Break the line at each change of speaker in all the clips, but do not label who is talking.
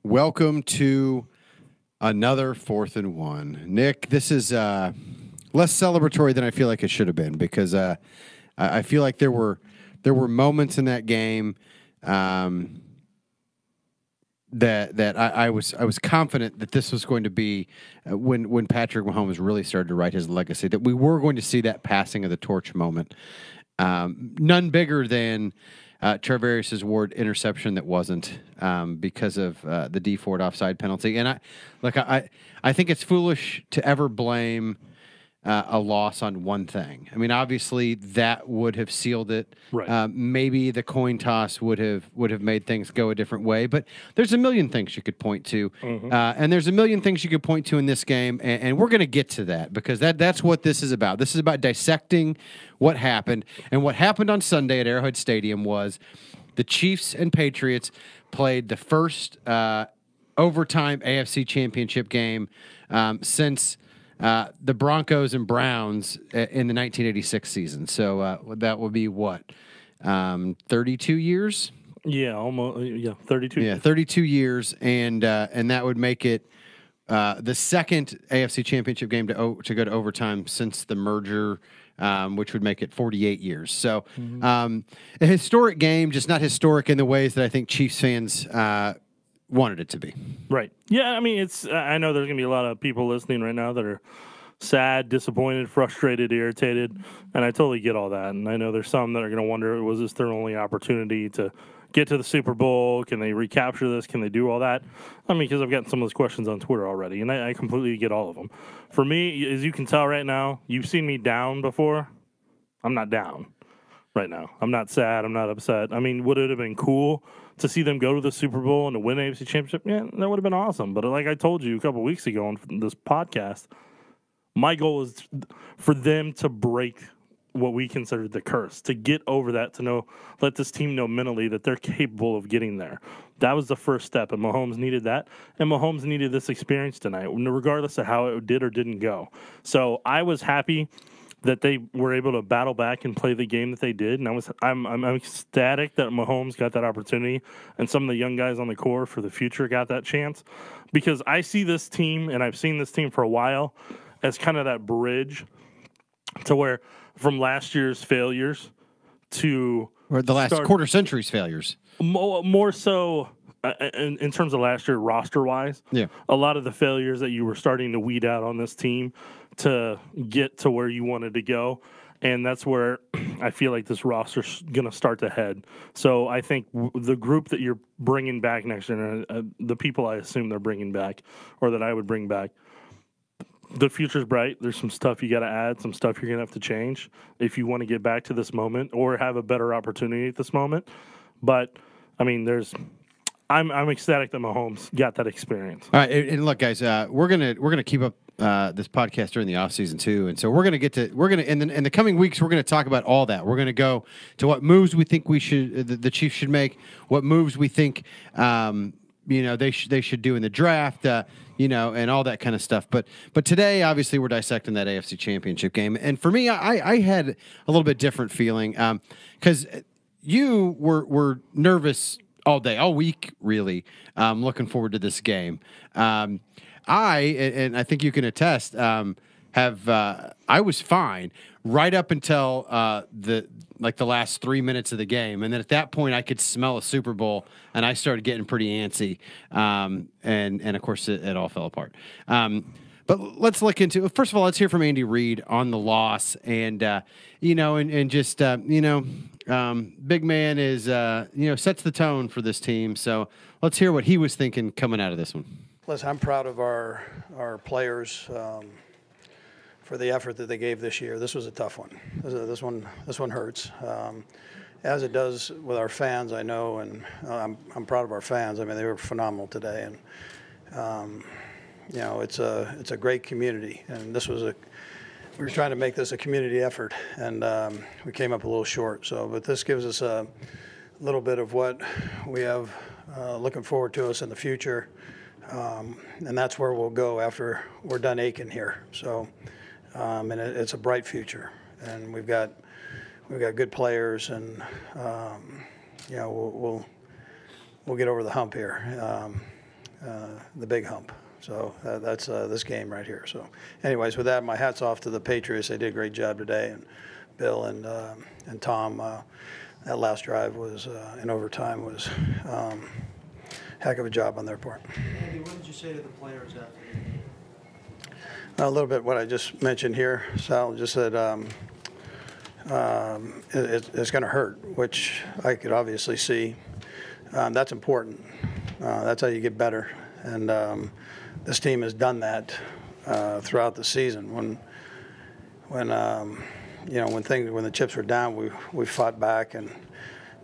Welcome to another 4th and 1. Nick, this is less celebratory than I feel like it should have been because I feel like there were moments in that game that I was confident that this was going to be when Patrick Mahomes really started to write his legacy, that we were going to see that passing of the torch moment. None bigger than Travarius Ward interception that wasn't because of the D Ford offside penalty. And I think it's foolish to ever blame a loss on one thing. I mean, obviously that would have sealed it.
Right.
Maybe the coin toss would have made things go a different way. But there's a million things you could point to, and there's a million things you could point to in this game, and we're going to get to that because that's what this is about. This is about dissecting what happened, and what happened on Sunday at Arrowhead Stadium was the Chiefs and Patriots played the first overtime AFC Championship game since the Broncos and Browns in the 1986 season. So that would be what, 32 years?
Yeah, almost. Yeah, 32.
Yeah, 32 years, and that would make it the second AFC Championship game to go to overtime since the merger, which would make it 48 years. So a historic game, just not historic in the ways that I think Chiefs fans wanted it to be.
Right. Yeah, I mean, I know there's going to be a lot of people listening right now that are sad, disappointed, frustrated, irritated, and I totally get all that. And I know there's some that are going to wonder, was this their only opportunity to get to the Super Bowl? Can they recapture this? Can they do all that? I mean, because I've gotten some of those questions on Twitter already, and I completely get all of them. For me, as you can tell right now, you've seen me down before. I'm not down right now. I'm not sad. I'm not upset. I mean, would it have been cool to see them go to the Super Bowl and to win AFC Championship? Yeah, that would have been awesome. But like I told you a couple weeks ago on this podcast, my goal is for them to break what we consider the curse, to get over that, to let this team know mentally that they're capable of getting there. That was the first step, and Mahomes needed that, and Mahomes needed this experience tonight, regardless of how it did or didn't go. So I was happy that they were able to battle back and play the game that they did, and I'm ecstatic that Mahomes got that opportunity, and some of the young guys on the core for the future got that chance, because I see this team, and I've seen this team for a while, as kind of that bridge to where from last year's failures to
Or the last quarter century's failures.
More so in terms of last year roster-wise.
Yeah.
A lot of the failures that you were starting to weed out on this team to get to where you wanted to go. And that's where I feel like this roster's going to start to head. So I think the group that you're bringing back next year, the people I assume they're bringing back or that I would bring back, the future's bright. There's some stuff you got to add, some stuff you're going to have to change if you want to get back to this moment or have a better opportunity at this moment. But, I mean, I'm ecstatic that Mahomes got that experience.
All right, and look, guys, we're gonna keep up this podcast during the offseason too, and so we're gonna in the coming weeks we're gonna talk about all that. We're gonna go to what moves we think the Chiefs should make, what moves we think they should do in the draft, and all that kind of stuff. But today, obviously, we're dissecting that AFC Championship game, and for me, I had a little bit different feeling because you were nervous all day, all week, really. Looking forward to this game. And I think you can attest, I was fine right up until the last 3 minutes of the game, and then at that point I could smell a Super Bowl, and I started getting pretty antsy, and of course it all fell apart. But let's look into it. First of all, let's hear from Andy Reid on the loss, and big man is sets the tone for this team. So let's hear what he was thinking coming out of this one.
Listen, I'm proud of our players for the effort that they gave this year. This was a tough one. This one hurts, as it does with our fans. I know, and I'm proud of our fans. I mean, they were phenomenal today, and it's a great community. And we were trying to make this a community effort, and we came up a little short. But this gives us a little bit of what we have looking forward to us in the future. And that's where we'll go after we're done aching here. So, and it's a bright future, and we've got good players, and we'll get over the hump here. the big hump. So that's this game right here. So, anyways, with that, my hat's off to the Patriots. They did a great job today, and Bill and Tom. That last drive was in overtime was heck of a job on their part.
Andy, what did you say to the players after the game?
A little bit what I just mentioned here. Sal just said it's going to hurt, which I could obviously see. That's important. That's how you get better. And this team has done that throughout the season. When the chips were down, we fought back and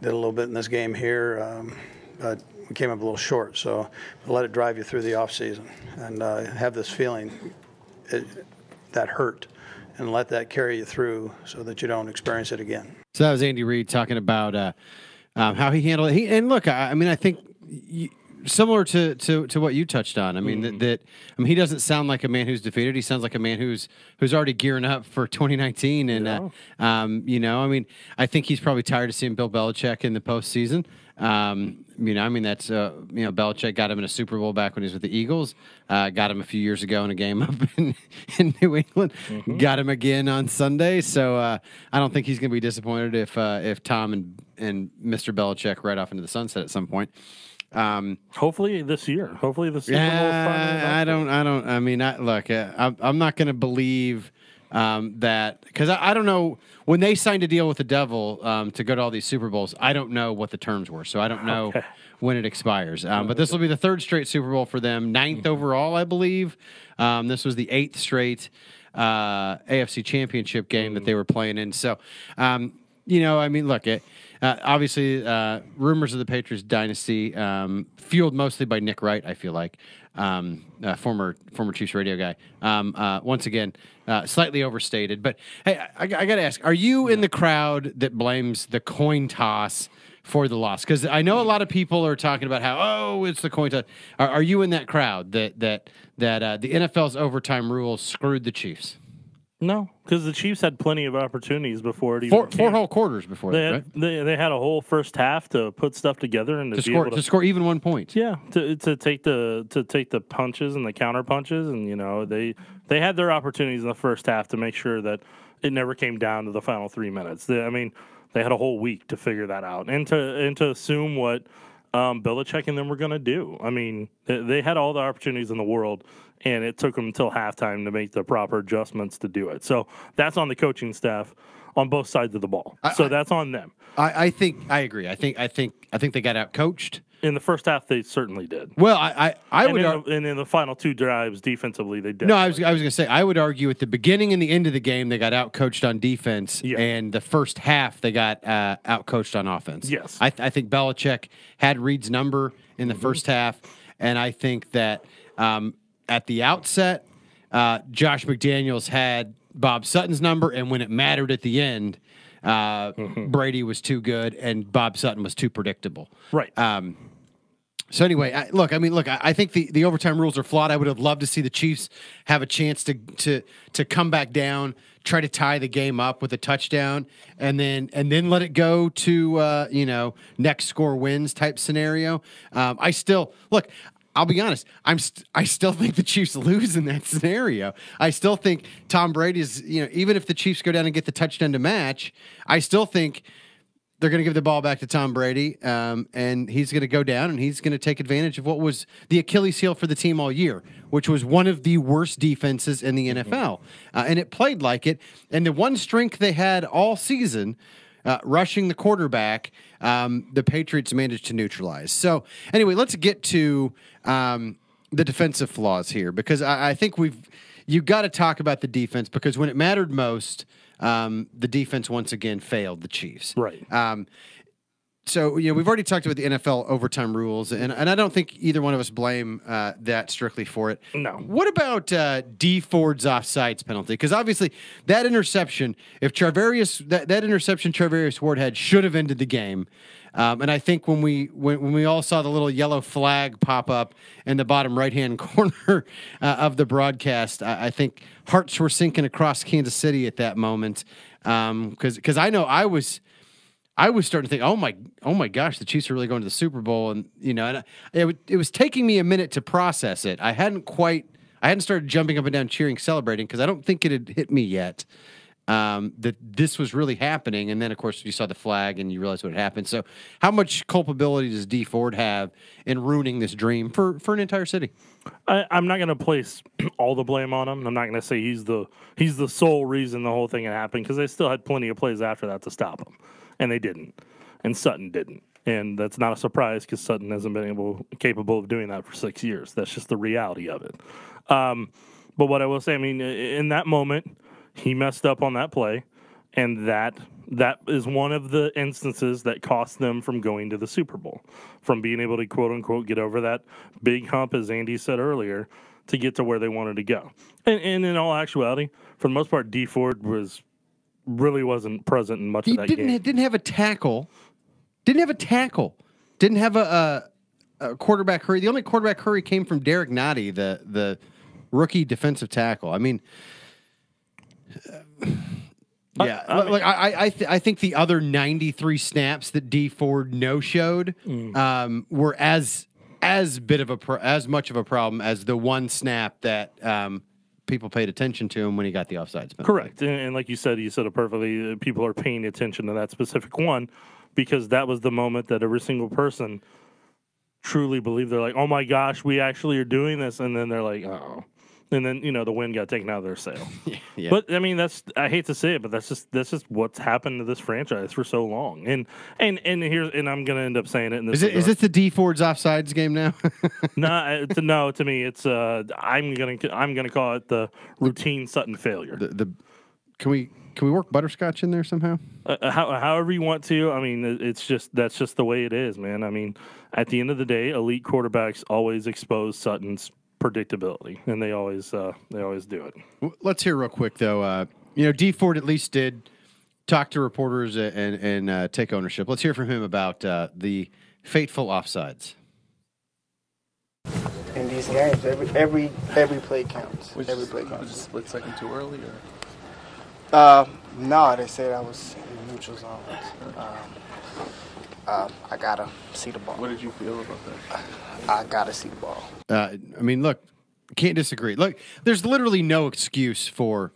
did a little bit in this game here, but we came up a little short. So let it drive you through the off season and have this feeling that hurt, and let that carry you through so that you don't experience it again.
So that was Andy Reid talking about how he handled it. And look, I think similar to what you touched on. I mean, he doesn't sound like a man who's defeated. He sounds like a man who's already gearing up for 2019. And I think he's probably tired of seeing Bill Belichick in the postseason. That's Belichick got him in a Super Bowl back when he was with the Eagles. Got him a few years ago in a game up in New England. Got him again on Sunday. So I don't think he's going to be disappointed if Tom and Mr. Belichick ride off into the sunset at some point.
Hopefully this year. Hopefully the Super Bowl.
I'm not going to believe that, because I don't know when they signed a deal with the devil to go to all these Super Bowls. I don't know what the terms were, so I don't know when it expires. But this will be the third straight Super Bowl for them, ninth overall, I believe. This was the 8th straight AFC Championship game that they were playing in. So, obviously, rumors of the Patriots dynasty, fueled mostly by Nick Wright, I feel like, former Chiefs radio guy. Once again, slightly overstated. But, hey, I got to ask, are you in the crowd that blames the coin toss for the loss? Because I know a lot of people are talking about how, it's the coin toss. Are you in that crowd that the NFL's overtime rules screwed the Chiefs?
No, because the Chiefs had plenty of opportunities before it even
four whole quarters before
they
that,
had,
right?
they had a whole first half to put stuff together and
to score even 1 point.
Yeah, to take the punches and the counter punches, and they had their opportunities in the first half to make sure that it never came down to the final 3 minutes. They had a whole week to figure that out and to assume what Belichick and them were going to do. I mean, they had all the opportunities in the world, and it took them until halftime to make the proper adjustments to do it. So that's on the coaching staff on both sides of the ball. That's on them.
I agree. I think they got out coached.
In the first half, they certainly did.
Well, and
in the final 2 drives defensively, they did.
No, I was going to say, I would argue at the beginning and the end of the game, they got out coached on defense, and the first half they got out coached on offense.
Yes,
I think Belichick had Reid's number in the first half, and I think that at the outset, Josh McDaniels had Bob Sutton's number, and when it mattered at the end, Brady was too good and Bob Sutton was too predictable.
Right.
So anyway, I think the overtime rules are flawed. I would have loved to see the Chiefs have a chance to come back down, try to tie the game up with a touchdown, and then let it go to next score wins type scenario. I'll be honest. I still think the Chiefs lose in that scenario. I still think Tom Brady's, even if the Chiefs go down and get the touchdown to match, I still think they're going to give the ball back to Tom Brady, and he's going to go down and he's going to take advantage of what was the Achilles heel for the team all year, which was one of the worst defenses in the NFL. And it played like it. And the one strength they had all season, rushing the quarterback, the Patriots managed to neutralize. So anyway, let's get to the defensive flaws here, because I think you've got to talk about the defense, because when it mattered most, the defense once again failed the Chiefs.
Right.
So we've already talked about the NFL overtime rules, and I don't think either one of us blame that strictly for it.
No.
What about D Ford's offsides penalty? Because obviously that interception, if that interception Charvarius Ward had, should have ended the game. And I think when we all saw the little yellow flag pop up in the bottom right-hand corner of the broadcast, I think hearts were sinking across Kansas City at that moment. Because I know I was I was starting to think, oh my gosh, the Chiefs are really going to the Super Bowl, and it was taking me a minute to process it. I hadn't started jumping up and down, cheering, celebrating because I don't think it had hit me yet that this was really happening. And then, of course, you saw the flag and you realized what had happened. So, how much culpability does D Ford have in ruining this dream for an entire city?
I'm not going to place all the blame on him. I'm not going to say he's the sole reason the whole thing had happened because they still had plenty of plays after that to stop him, and they didn't, and Sutton didn't, and that's not a surprise because Sutton hasn't been capable of doing that for 6 years. That's just the reality of it. But what I will say, I mean, in that moment, he messed up on that play, and that is one of the instances that cost them from going to the Super Bowl, from being able to, quote-unquote, get over that big hump, as Andy said earlier, to get to where they wanted to go. And in all actuality, for the most part, D Ford wasn't present in much of that game.
Didn't have a tackle. Didn't have a quarterback hurry. The only quarterback hurry came from Derek Nottie, the rookie defensive tackle. I mean... Yeah, I think the other 93 snaps that D Ford no-showed were as much of a problem as the one snap that people paid attention to him when he got the offsides penalty.
Correct, and like you said it perfectly. People are paying attention to that specific one because that was the moment that every single person truly believed. They're like, "Oh my gosh, we actually are doing this," and then they're like, "Oh." And then the wind got taken out of their sail.
Yeah.
But I mean, I hate to say it, but that's just what's happened to this franchise for so long. And I'm gonna end up saying it.
Is this the D Ford's offsides game now?
No, to me, it's I'm gonna call it the routine Sutton failure.
Can we work butterscotch in there somehow?
However you want to. I mean, that's just the way it is, man. I mean, at the end of the day, elite quarterbacks always expose Sutton's predictability, and they always do it.
Let's hear real quick though. D Ford at least did talk to reporters and take ownership. Let's hear from him about the fateful offsides.
In these games, every play counts.
Every play counts. Was it split second too early? Or?
No, they said I was in the neutral zone. I gotta see the ball.
What did you feel about that?
I gotta see the ball.
I mean, look, can't disagree. Look, there's literally no excuse for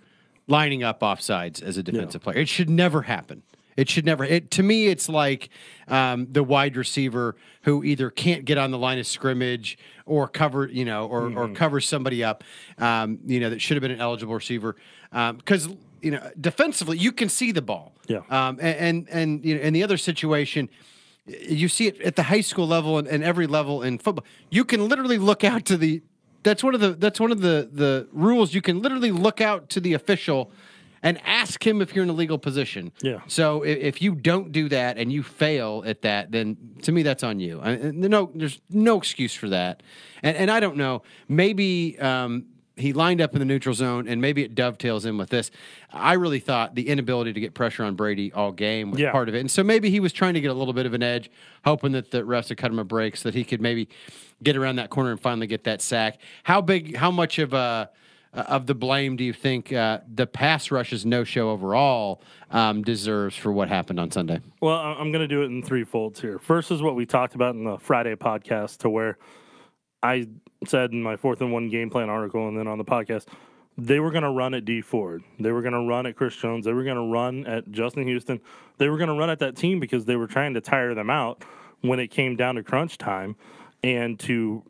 lining up offsides as a defensive player. It should never happen. It should never. To me, it's like the wide receiver who either can't get on the line of scrimmage or cover, or cover somebody up, that should have been an eligible receiver, because defensively you can see the ball.
Yeah.
And in the other situation, you see it at the high school level and every level in football. You can literally look out to the. That's one of the rules. You can literally look out to the official and ask him if you're in a legal position.
Yeah.
So if you don't do that and you fail at that, then to me that's on you. There's no excuse for that. And I don't know. Maybe he lined up in the neutral zone, and maybe it dovetails in with this. I really thought the inability to get pressure on Brady all game was part of it. And so maybe he was trying to get a little bit of an edge, hoping that the refs would cut him a break so that he could maybe get around that corner and finally get that sack. How much of the blame do you think the pass rush's no-show overall deserves for what happened on Sunday?
Well, I'm going to do it in three folds here. First is what we talked about in the Friday podcast, to where I said in my 4th and 1 game plan article and then on the podcast, they were going to run at D Ford. They were going to run at Chris Jones. They were going to run at Justin Houston. They were going to run at that team because they were trying to tire them out when it came down to crunch time, and to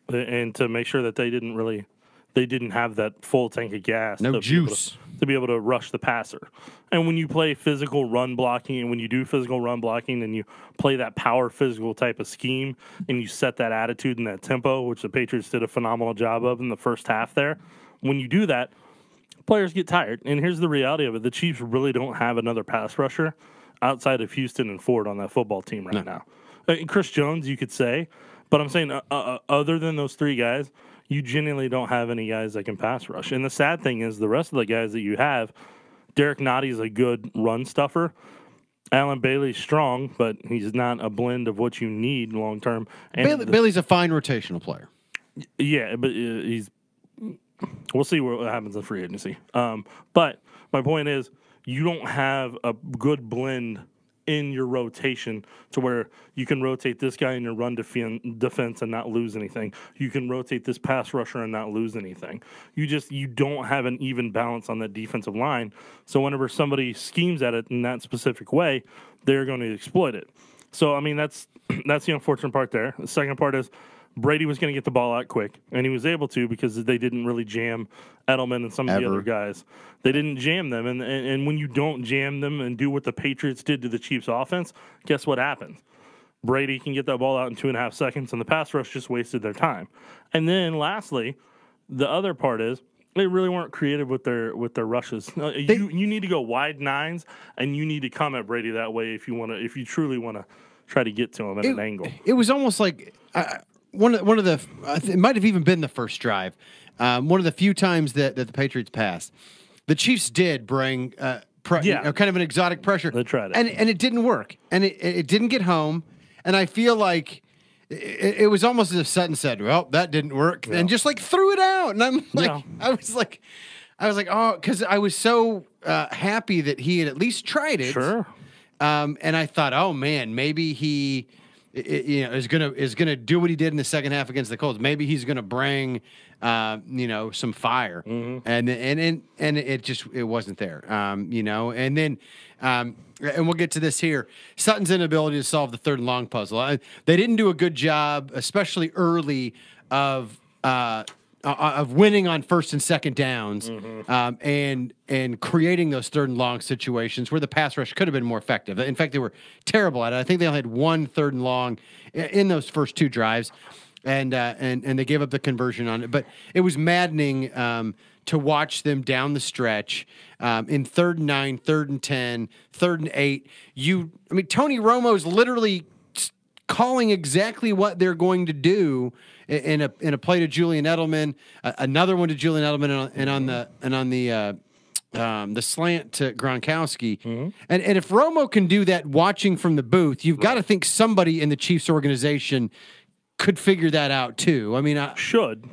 make sure that they didn't have that full tank of gas.
No juice.
To be able to rush the passer. And when you play physical run blocking, and when you do physical run blocking and you play that power physical type of scheme, and you set that attitude and that tempo, which the Patriots did a phenomenal job of in the first half there, when you do that, players get tired. And here's the reality of it. The Chiefs really don't have another pass rusher outside of Houston and Ford on that football team right now. Chris Jones, you could say, but I'm saying other than those three guys, you genuinely don't have any guys that can pass rush. And the sad thing is the rest of the guys that you have, Derek Nottie is a good run stuffer. Alan Bailey's strong, but he's not a blend of what you need long term.
Bailey's a fine rotational player.
Yeah, but we'll see what happens in free agency. But my point is, you don't have a good blend in your rotation to where you can rotate this guy in your run defense and not lose anything. You can rotate this pass rusher and not lose anything. You don't have an even balance on that defensive line. So whenever somebody schemes at it in that specific way, they're going to exploit it. So I mean that's the unfortunate part there. The second part is Brady was going to get the ball out quick, and he was able to because they didn't really jam Edelman and some of the other guys. They didn't jam them, and when you don't jam them and do what the Patriots did to the Chiefs' offense, guess what happens? Brady can get that ball out in 2.5 seconds, and the pass rush just wasted their time. And then lastly, the other part is they really weren't creative with their rushes. You need to go wide nines, and you need to come at Brady that way if you truly want to try to get to him at an angle.
It was almost like. One of the it might have even been the first drive. One of the few times that the Patriots passed, the Chiefs did bring kind of an exotic pressure.
They tried it,
and it didn't work, and it didn't get home. And I feel like it was almost as if Sutton said, "Well, that didn't work," and just like threw it out. And I'm like, I was like, oh, because I was so happy that he had at least tried it.
Sure.
And I thought, oh man, maybe he. Is gonna do what he did in the second half against the Colts. Maybe he's gonna bring, some fire, and it wasn't there, And then, and we'll get to this here. Sutton's inability to solve the third and long puzzle. They didn't do a good job, especially early, of winning on first and second downs, and creating those third and long situations where the pass rush could have been more effective. In fact, they were terrible at it. I think they only had 1 third and long in those first 2 drives, and they gave up the conversion on it. But it was maddening to watch them down the stretch in 3rd and 9, 3rd and 10, 3rd and 8. Tony Romo's literally calling exactly what they're going to do in a play to Julian Edelman, another one to Julian Edelman, and on the slant to Gronkowski. And if Romo can do that watching from the booth, you've got to think somebody in the Chiefs organization could figure that out too.
Should.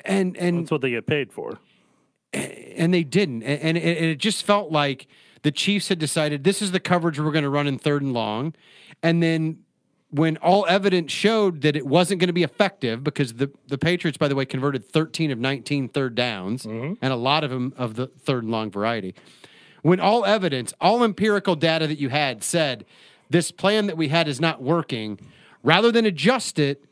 And
that's what they get paid for.
And they didn't. And it just felt like the Chiefs had decided this is the coverage we're going to run in 3rd and long. And then when all evidence showed that it wasn't going to be effective, because the Patriots, by the way, converted 13 of 19 third downs, and a lot of them of the 3rd and long variety. When all evidence, all empirical data that you had said this plan that we had is not working, rather than adjust it,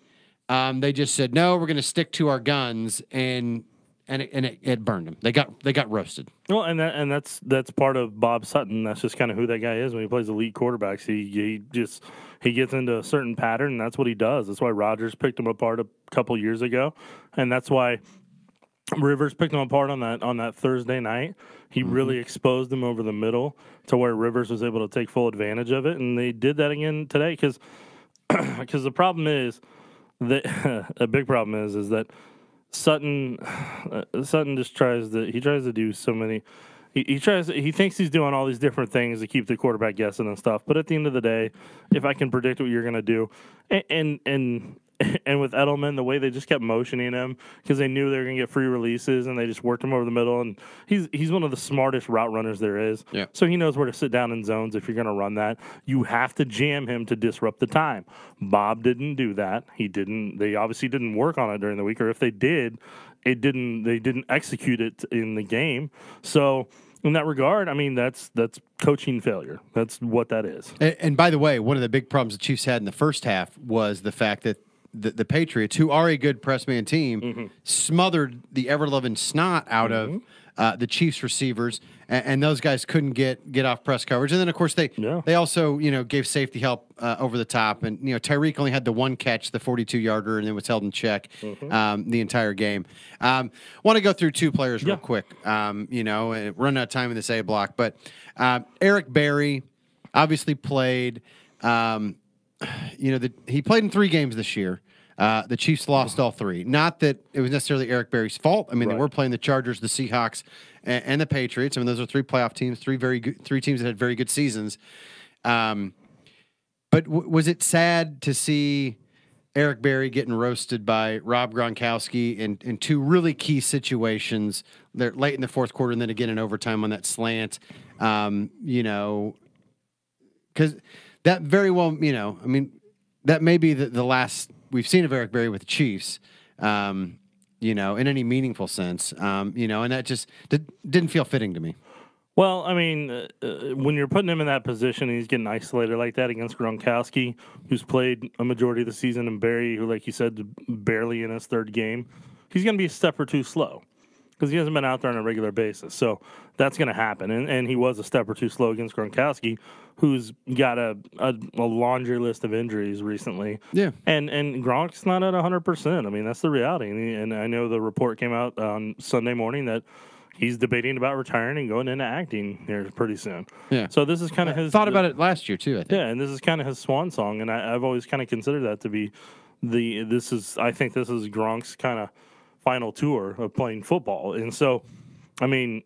they just said, no, we're going to stick to our guns, and it burned them. They got roasted.
Well, and that's part of Bob Sutton. That's just kind of who that guy is when he plays elite quarterbacks. He gets into a certain pattern, and that's what he does. That's why Rodgers picked him apart a couple years ago, and that's why Rivers picked him apart on that Thursday night. He really exposed him over the middle to where Rivers was able to take full advantage of it, and they did that again today because the problem is that a big problem is that Sutton just tries to do so many. He thinks he's doing all these different things to keep the quarterback guessing and stuff. But at the end of the day, if I can predict what you're going to do, and with Edelman, the way they just kept motioning him because they knew they were going to get free releases, and they just worked him over the middle. And he's one of the smartest route runners there is.
Yeah.
So he knows where to sit down in zones if you're going to run that. You have to jam him to disrupt the time. Bob didn't do that. He didn't. They obviously didn't work on it during the week, or if they did, they didn't execute it in the game. So in that regard, that's coaching failure. That's what that is.
And by the way, one of the big problems the Chiefs had in the first half was the fact that the Patriots, who are a good press man team, smothered the ever-loving snot out of the Chiefs receivers, and those guys couldn't get off press coverage. And then, of course, they also gave safety help over the top. And Tyreek only had the one catch, the 42-yarder, and then was held in check the entire game. Want to go through 2 players real quick. And run out of time in this A block, but Eric Berry obviously played. He played in 3 games this year. The Chiefs lost all 3. Not that it was necessarily Eric Berry's fault. They were playing the Chargers, the Seahawks, and the Patriots. Those are 3 playoff teams, 3 teams that had very good seasons. But was it sad to see Eric Berry getting roasted by Rob Gronkowski in 2 really key situations? They're late in the fourth quarter, and then again in overtime on that slant. because that very well, I mean, that may be the last we've seen of Eric Berry with the Chiefs, in any meaningful sense, and that just didn't feel fitting to me.
Well, I mean, when you're putting him in that position, he's getting isolated like that against Gronkowski, who's played a majority of the season, and Barry, who, like you said, barely in his third game. He's going to be a step or two slow because he hasn't been out there on a regular basis. So that's going to happen. And he was a step or two slow against Gronkowski, who's got a laundry list of injuries recently.
Yeah.
And Gronk's not at 100%. I mean, that's the reality. And I know the report came out on Sunday morning that he's debating about retiring and going into acting here pretty soon.
Yeah.
So this is kind of his.
Thought about it last year too, I think.
Yeah, and this is kind of his swan song, and I've always kind of considered that to be I think this is Gronk's kind of final tour of playing football, and so, I mean,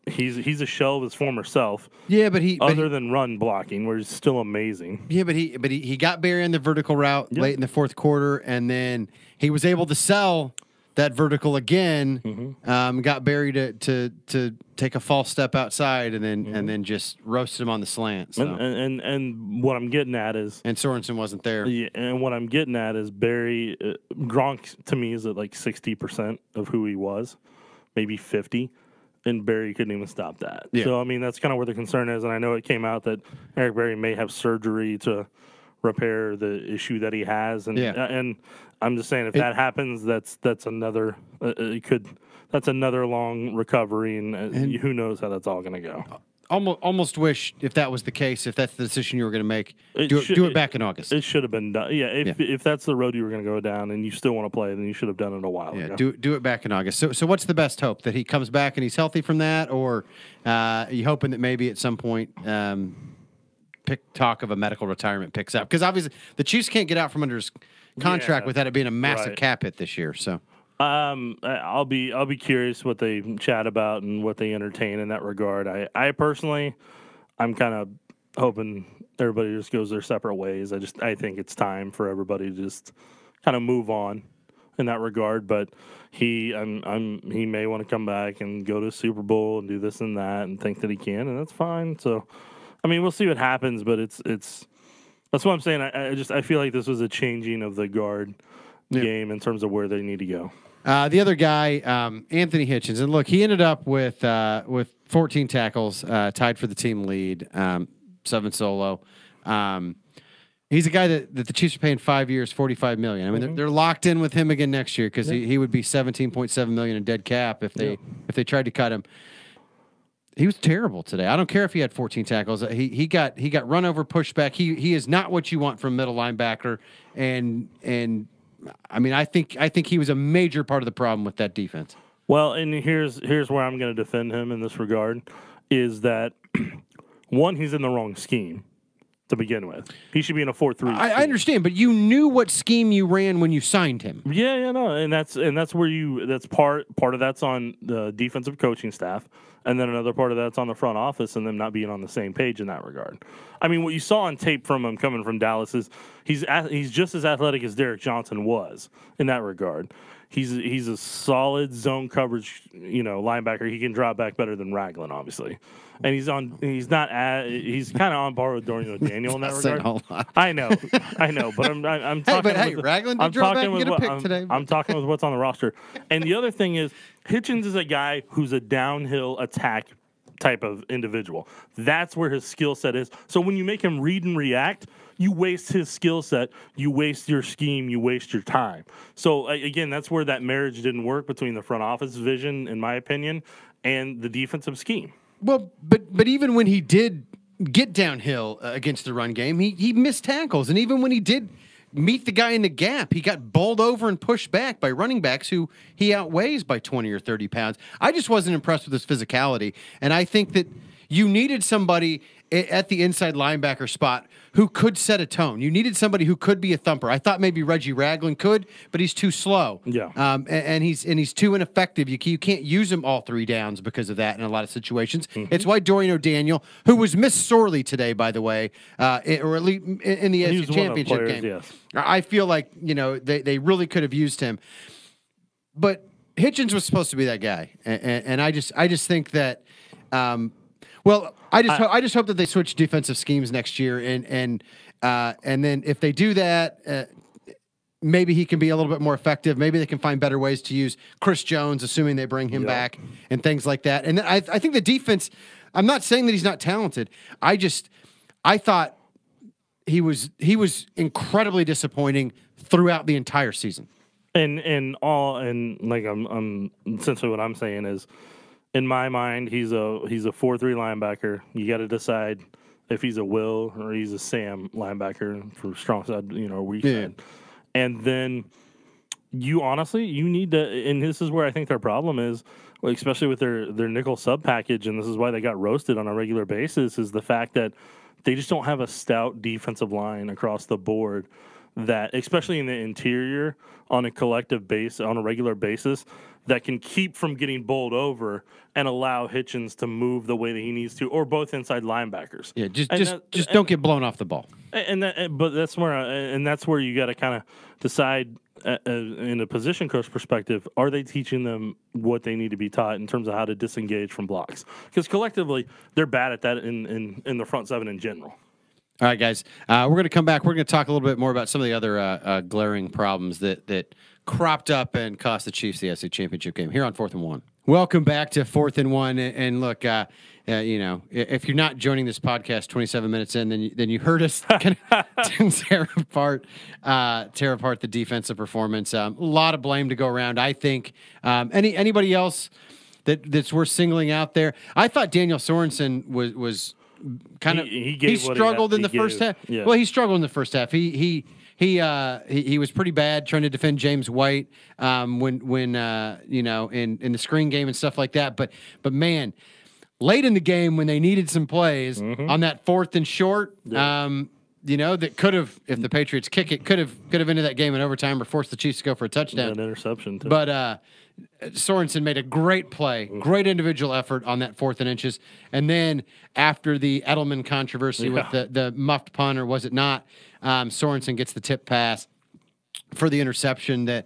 he's a shell of his former self.
Yeah, but
other than run blocking, where he's still amazing.
Yeah, but he got Barry on the vertical route late in the fourth quarter, and then he was able to sell that vertical again, got Barry to take a false step outside and then just roasted him on the slant. So.
And what I'm getting at is,
and Sorensen wasn't there.
Yeah, and what I'm getting at is Barry Gronk to me is at like 60% of who he was, maybe 50, and Barry couldn't even stop that.
Yeah.
So I mean that's kind of where the concern is, and I know it came out that Eric Berry may have surgery to repair the issue that he has, and and I'm just saying if that happens, that's another that's another long recovery, and who knows how that's all going to go.
Almost wish if that was the case, if that's the decision you were going to make, do it back in August.
It should have been done. Yeah, if that's the road you were going to go down and you still want to play, then you should have done it a while ago.
Do it back in August. So what's the best hope, that he comes back and he's healthy from that, or are you hoping that maybe at some point talk of a medical retirement picks up? Because obviously the Chiefs can't get out from under his contract without it being a massive cap hit this year. So
I'll be curious what they chat about and what they entertain in that regard. I personally, I'm kind of hoping everybody just goes their separate ways. I think it's time for everybody to just kind of move on in that regard. But he may want to come back and go to Super Bowl and do this and that and think that he can, and that's fine. So, I mean, we'll see what happens. But it's that's what I'm saying. I feel like this was a changing of the guard game in terms of where they need to go.
The other guy, Anthony Hitchens, and look, he ended up with 14 tackles, tied for the team lead, 7 solo. He's a guy that the Chiefs are paying 5 years, $45 million. I mean, they're locked in with him again next year because he would be $17.7 million in dead cap if they tried to cut him. He was terrible today. I don't care if he had 14 tackles. He got run over, pushed back. He is not what you want from middle linebacker, and I mean, I think he was a major part of the problem with that defense.
Well, and here's where I'm going to defend him in this regard, is that one, he's in the wrong scheme to begin with. He should be in a 4-3.
I understand, but you knew what scheme you ran when you signed him.
Yeah, no, and that's where that's part of that's on the defensive coaching staff, and then another part of that's on the front office and them not being on the same page in that regard. I mean, what you saw on tape from him coming from Dallas is he's just as athletic as Derek Johnson was in that regard. He's a solid zone coverage, linebacker. He can drop back better than Ragland, obviously. And he's kind of on par with Dorian O'Daniel in that regard. I know, but I'm talking.
Hey, Ragland did drop back and get a pick today.
I'm talking with what's on the roster. And the other thing is, Hitchens is a guy who's a downhill attack type of individual. That's where his skill set is. So when you make him read and react, you waste his skill set, you waste your scheme, you waste your time. So again, that's where that marriage didn't work between the front office vision, in my opinion, and the defensive scheme.
Well, but even when he did get downhill against the run game, he missed tackles, and even when he did meet the guy in the gap, he got bowled over and pushed back by running backs who he outweighs by 20 or 30 pounds. I just wasn't impressed with his physicality, and I think that you needed somebody at the inside linebacker spot who could set a tone. You needed somebody who could be a thumper. I thought maybe Reggie Ragland could, but he's too slow.
Yeah.
And he's too ineffective. You can't use him all 3 downs because of that in a lot of situations. Mm-hmm. It's why Dorian O'Daniel, who was missed sorely today, by the way, or at least in the AFC Championship game.
Yes.
I feel like they really could have used him, but Hitchens was supposed to be that guy, and I just think that. Well, I just hope that they switch defensive schemes next year, and then if they do that, maybe he can be a little bit more effective. Maybe they can find better ways to use Chris Jones, assuming they bring him back and things like that. And then I think the defense. I'm not saying that he's not talented. I thought he was incredibly disappointing throughout the entire season.
And like I'm essentially what I'm saying is, in my mind, he's a 4-3 linebacker. You got to decide if he's a Will or he's a Sam linebacker for strong side, or weak side. And then you need to, and this is where I think their problem is, especially with their nickel sub package, and this is why they got roasted on a regular basis, is the fact that they just don't have a stout defensive line across the board that, especially in the interior, on a collective base, on a regular basis, that can keep from getting bowled over and allow Hitchens to move the way that he needs to, or both inside linebackers.
Yeah, just don't get blown off the ball.
But that's where you got to kind of decide, in a position coach perspective, are they teaching them what they need to be taught in terms of how to disengage from blocks? Because collectively, they're bad at that in the front seven in general.
All right, guys, we're going to come back. We're going to talk a little bit more about some of the other glaring problems that cropped up and cost the Chiefs the AFC Championship game here on 4th and 1. Welcome back to 4th and 1. And look, if you're not joining this podcast 27 minutes in, then you heard us tear apart the defensive performance. A lot of blame to go around. I think anybody else that's worth singling out there. I thought Daniel Sorensen was kind of he struggled in the first half.
Yeah.
Well, he struggled in the first half. He was pretty bad trying to defend James White when in the screen game and stuff like that. But man, late in the game when they needed some plays on that 4th and short, that could have, if the Patriots kick it, could have ended that game in overtime or forced the Chiefs to go for a touchdown.
An interception too.
But Sorensen made a great play, great individual effort on that 4th and inches. And then after the Edelman controversy with the muffed punt, or was it not, Sorensen gets the tip pass for the interception and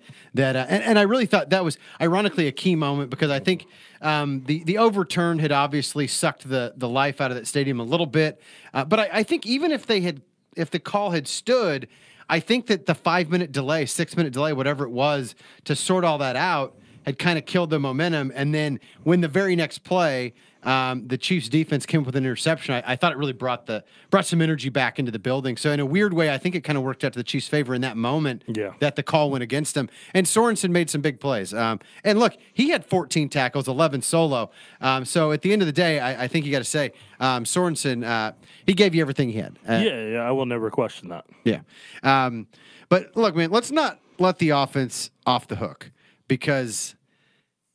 I really thought that was ironically a key moment, because I think the overturn had obviously sucked the life out of that stadium a little bit. But I think even if the call had stood, I think that the 5-minute delay, 6-minute delay, whatever it was, to sort all that out had kind of killed the momentum. And then when the very next play, the Chiefs defense came up with an interception, I thought it really brought some energy back into the building. So in a weird way, I think it kind of worked out to the Chiefs' favor in that moment that the call went against them. And Sorensen made some big plays. And look, he had 14 tackles, 11 solo. So at the end of the day, I think you got to say, Sorensen, he gave you everything he had.
I will never question that.
Yeah. But look, man, let's not let the offense off the hook, because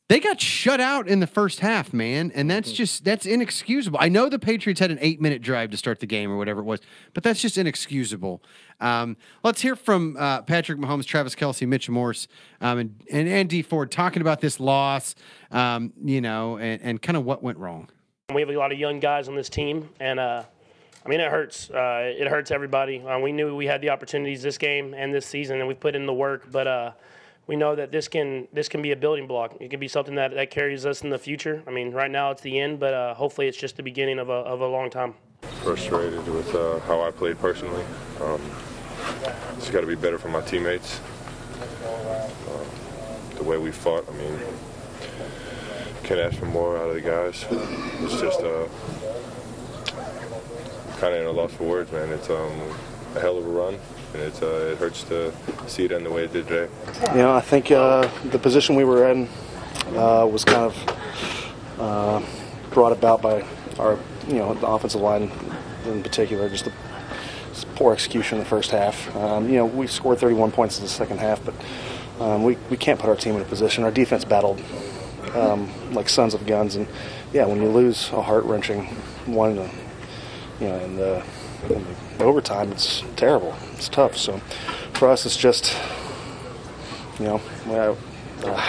they got shut out in the first half, man, and that's inexcusable. I know the Patriots had an 8-minute drive to start the game or whatever it was, but that's just inexcusable. Let's hear from Patrick Mahomes, Travis Kelce, Mitch Morse, and Andy Ford talking about this loss, and kind of what went wrong.
We have a lot of young guys on this team, and it hurts. It hurts everybody. We knew we had the opportunities this game and this season, and we put in the work, but we know that this can be a building block. It can be something that carries us in the future. I mean, right now it's the end, but hopefully it's just the beginning of a long time.
Frustrated with how I played personally. Just got to be better for my teammates. The way we fought, I mean, can't ask for more out of the guys. It's just kind of in a loss for words, man. It's a hell of a run. And it hurts to see it end the way it did today.
I think the position we were in was kind of brought about by our, the offensive line in particular, just the poor execution in the first half. We scored 31 points in the second half, but we can't put our team in a position. Our defense battled like sons of guns, and when you lose a heart-wrenching one, in the overtime, it's terrible. It's tough. So for us, it's just, I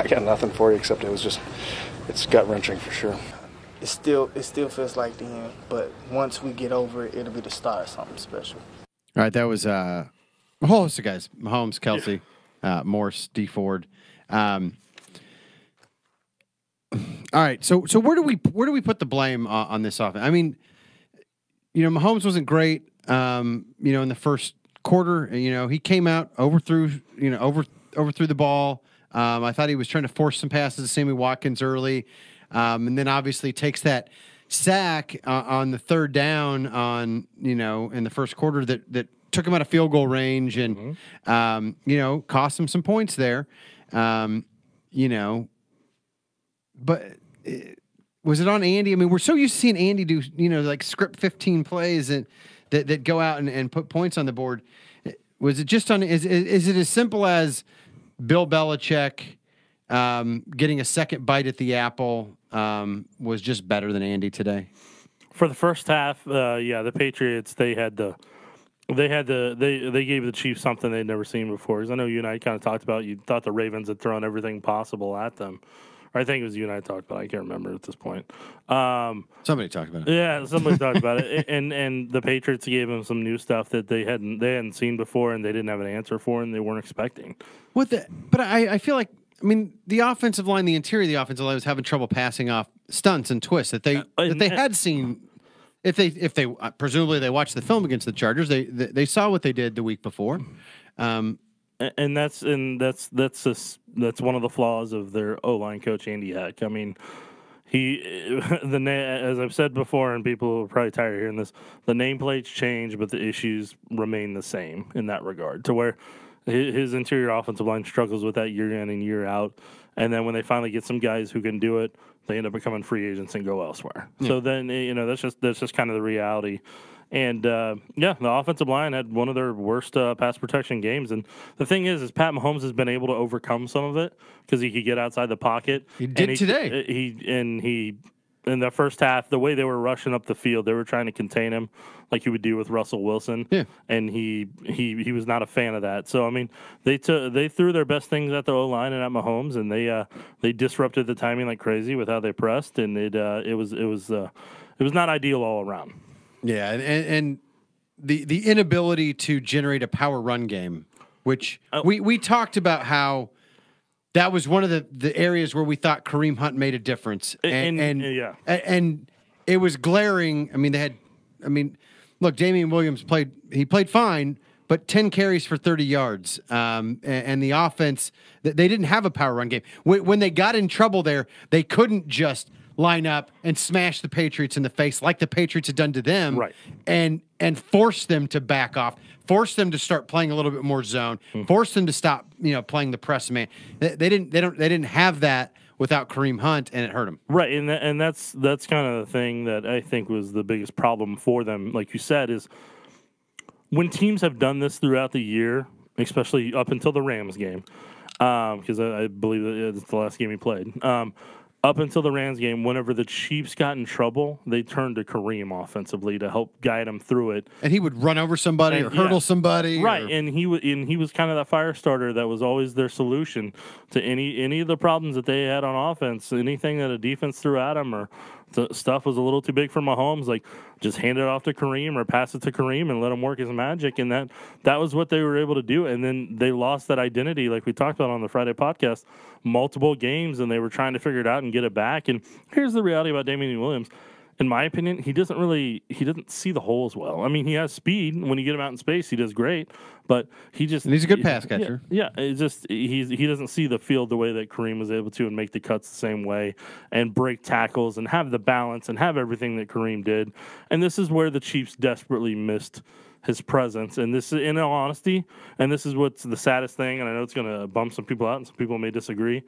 got nothing for you except it's gut-wrenching for sure.
It still feels like the end, but once we get over it, it'll be the start of something special.
All right, that was a whole host of guys: Mahomes, Kelce, Morse, D. Ford. All right. So where do we put the blame on this offense? I mean, Mahomes wasn't great. In the first quarter, he came out, overthrew the ball. I thought he was trying to force some passes to Sammy Watkins early, and then obviously takes that sack on the third down in the first quarter that took him out of field goal range and cost him some points there. But was it on Andy? I mean, we're so used to seeing Andy do, like script 15 plays that go out and put points on the board. Was it just on? Is it as simple as Bill Belichick getting a second bite at the apple was just better than Andy today?
For the first half, the Patriots they gave the Chiefs something they'd never seen before. Because I know you and I kind of talked about you thought the Ravens had thrown everything possible at them. I think it was you and I talked about it. I can't remember at this point.
Somebody talked about it.
Yeah, somebody talked about it. And the Patriots gave them some new stuff that they hadn't seen before, and they didn't have an answer for, and they weren't expecting.
But I feel like, the offensive line, the interior of the offensive line was having trouble passing off stunts and twists that they had seen. If they presumably they watched the film against the Chargers, they saw what they did the week before.
And that's one of the flaws of their O-line coach Andy Heck. I mean, as I've said before, and people are probably tired of hearing this, the nameplates change, but the issues remain the same in that regard. To where his interior offensive line struggles with that year in and year out, and then when they finally get some guys who can do it, they end up becoming free agents and go elsewhere. Yeah. So then that's just kind of the reality. And, the offensive line had one of their worst pass protection games. And the thing is Pat Mahomes has been able to overcome some of it because he could get outside the pocket.
He did today.
He in the first half, the way they were rushing up the field, they were trying to contain him like you would do with Russell Wilson.
Yeah.
And he was not a fan of that. So, they threw their best things at the O-line and at Mahomes, and they disrupted the timing like crazy with how they pressed, and it was not ideal all around.
Yeah, and the inability to generate a power run game, which we talked about how that was one of the areas where we thought Kareem Hunt made a difference, and it was glaring. Look, Damian Williams played fine, but 10 carries for 30 yards, and the offense they didn't have a power run game. When they got in trouble there, they couldn't just line up and smash the Patriots in the face like the Patriots had done to them,
right?
And force them to back off, force them to start playing a little bit more zone, force them to stop, playing the press man. They didn't have that without Kareem Hunt, and it hurt them.
Right, and that's kind of the thing that I think was the biggest problem for them. Like you said, is when teams have done this throughout the year, especially up until the Rams game, because I believe that it's the last game he played. Up until the Rams game, whenever the Chiefs got in trouble, they turned to Kareem offensively to help guide them through it.
And he would run over somebody or hurdle somebody.
Right, and he was kind of that fire starter that was always their solution to any of the problems that they had on offense. Anything that a defense threw at him or stuff was a little too big for Mahomes, like just hand it off to Kareem or pass it to Kareem and let him work his magic. And that was what they were able to do. And then they lost that identity, like we talked about on the Friday podcast, multiple games, and they were trying to figure it out and get it back. And here's the reality about Damian Williams. In my opinion, he doesn't see the holes well. He has speed. When you get him out in space, he does great. But and
he's a good pass catcher.
Yeah, it's just he doesn't see the field the way that Kareem was able to and make the cuts the same way and break tackles and have the balance and have everything that Kareem did. And this is where the Chiefs desperately missed his presence. And this is, in all honesty, and this is what's the saddest thing, and I know it's going to bum some people out and some people may disagree.